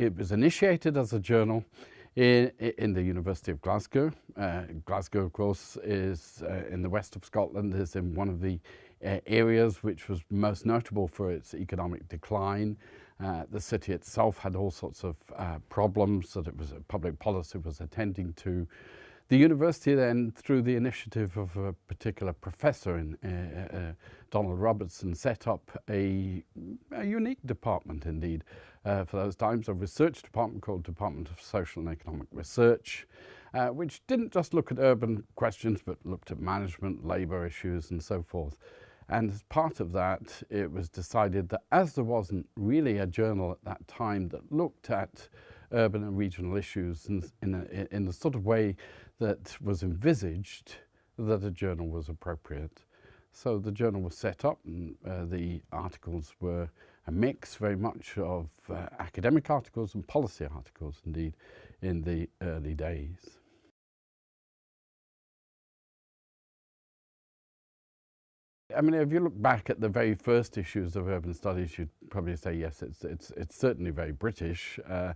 it was initiated as a journal in the University of Glasgow. Glasgow, of course, is in the west of Scotland, is in one of the areas which was most notable for its economic decline. The city itself had all sorts of problems that public policy was attending to. The university then, through the initiative of a particular professor, Donald Robertson, set up a unique department indeed for those times, a research department called Department of Social and Economic Research, which didn't just look at urban questions but looked at management, labour issues and so forth. And as part of that, it was decided that as there wasn't really a journal at that time that looked at urban and regional issues in the sort of way that was envisaged, that a journal was appropriate. So the journal was set up, and the articles were a mix very much of academic articles and policy articles indeed in the early days. I mean, if you look back at the very first issues of Urban Studies, you'd probably say, yes, it's certainly very British. There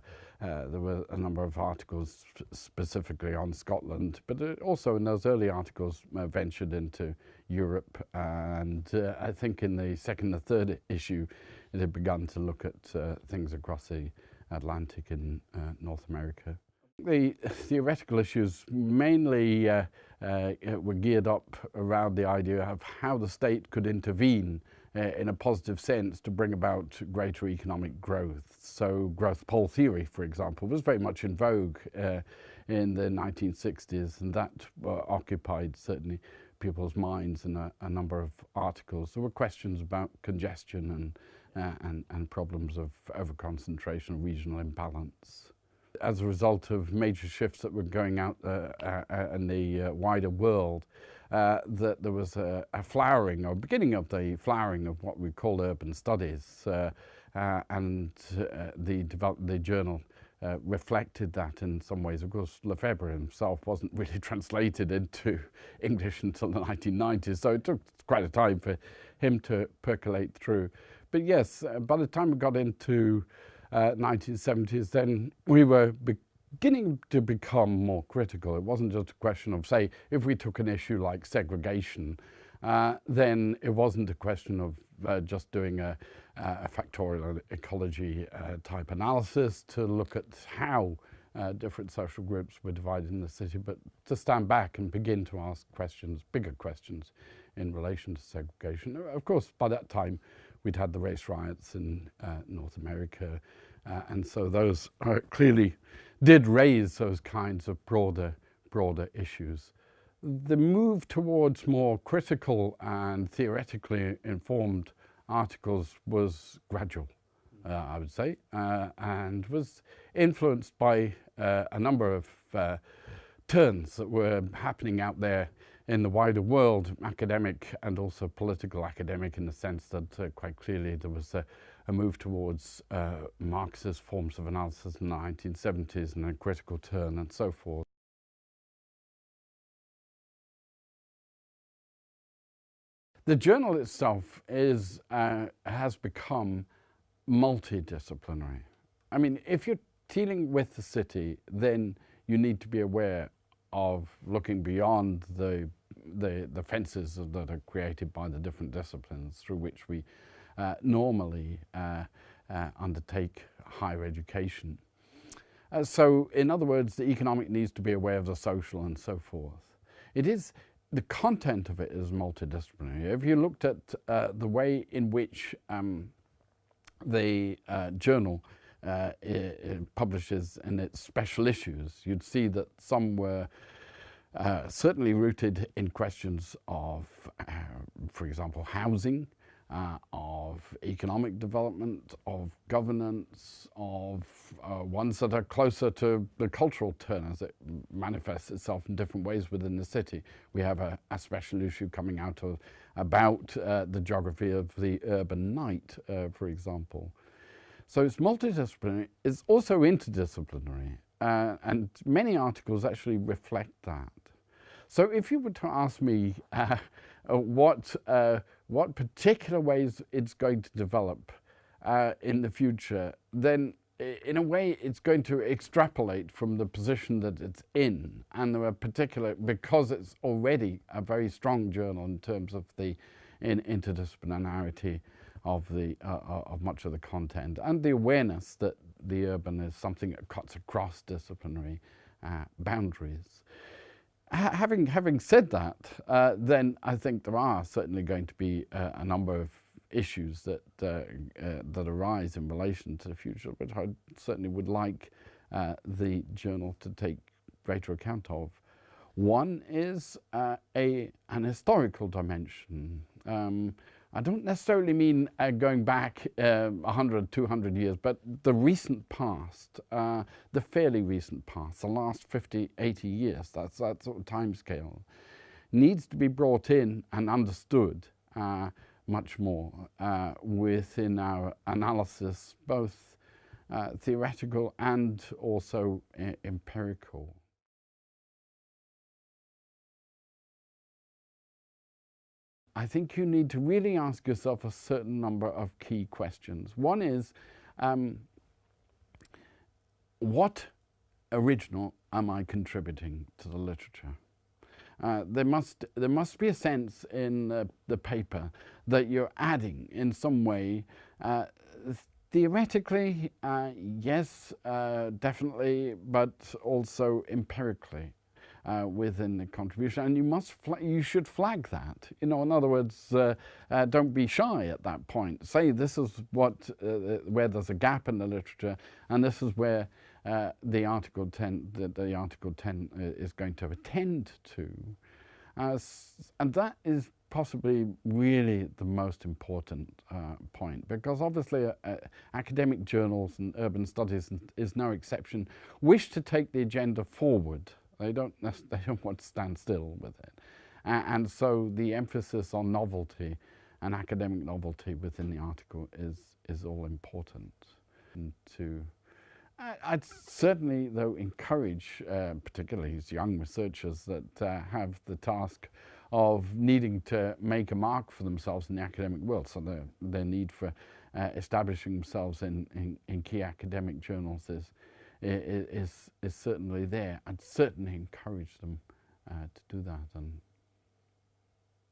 were a number of articles specifically on Scotland, but also in those early articles ventured into Europe. And I think in the second and third issue, it had begun to look at things across the Atlantic in North America. The theoretical issues mainly were geared up around the idea of how the state could intervene in a positive sense to bring about greater economic growth. So growth pole theory, for example, was very much in vogue in the 1960s, and that occupied certainly people's minds in a number of articles. There were questions about congestion and problems of overconcentration, regional imbalance. As a result of major shifts that were going out in the wider world, that there was a flowering, or beginning of the flowering of what we call urban studies, and the journal reflected that in some ways. Of course, Lefebvre himself wasn't really translated into English until the 1990s, so it took quite a time for him to percolate through. But yes, by the time we got into 1970s, then we were beginning to become more critical. It wasn't just a question of, say, if we took an issue like segregation, then it wasn't a question of just doing a factorial ecology type analysis to look at how different social groups were divided in the city, but to stand back and begin to ask questions, bigger questions in relation to segregation. Of course, by that time, we'd had the race riots in North America, and so those clearly did raise those kinds of broader issues. The move towards more critical and theoretically informed articles was gradual, I would say, and was influenced by a number of turns that were happening out there in the wider world, academic and also political academic, in the sense that quite clearly there was a move towards Marxist forms of analysis in the 1970s and a critical turn and so forth. The journal itself has become multidisciplinary. I mean, if you're dealing with the city, then you need to be aware of looking beyond the fences that are created by the different disciplines through which we normally undertake higher education. So in other words, the economic needs to be aware of the social and so forth. The content of it is multidisciplinary. If you looked at the way in which the journal publishes in its special issues, you'd see that some were certainly rooted in questions of, for example, housing, of economic development, of governance, of ones that are closer to the cultural turn as it manifests itself in different ways within the city. We have a special issue coming out about the geography of the urban night, for example. So it's multidisciplinary. It's also interdisciplinary, and many articles actually reflect that. So if you were to ask me what particular ways it's going to develop in the future, then in a way, it's going to extrapolate from the position that it's in, and there are particular, because it's already a very strong journal in terms of the interdisciplinarity of much of the content, and the awareness that the urban is something that cuts across disciplinary boundaries. Having said that, then I think there are certainly going to be a number of issues that arise in relation to the future, which I certainly would like the journal to take greater account of. One is an historical dimension. I don't necessarily mean going back 100, 200 years, but the recent past, the fairly recent past, the last 50, 80 years, that sort of time scale, needs to be brought in and understood much more within our analysis, both theoretical and also empirical. I think you need to really ask yourself a certain number of key questions. One is, what original am I contributing to the literature? There must be a sense in the paper that you're adding in some way. Theoretically, yes, definitely, but also empirically. Within the contribution, and you should flag that. In other words, don't be shy at that point. Say this is what where there's a gap in the literature, and this is where the Article 10 is going to attend to, and that is possibly really the most important point, because obviously academic journals and urban studies is no exception, wish to take the agenda forward. They don't want to stand still with it. And so the emphasis on novelty and academic novelty within the article is all important. And I'd certainly, though, encourage, particularly as young researchers that have the task of needing to make a mark for themselves in the academic world, so their need for establishing themselves in key academic journals is certainly there. I'd certainly encourage them to do that. And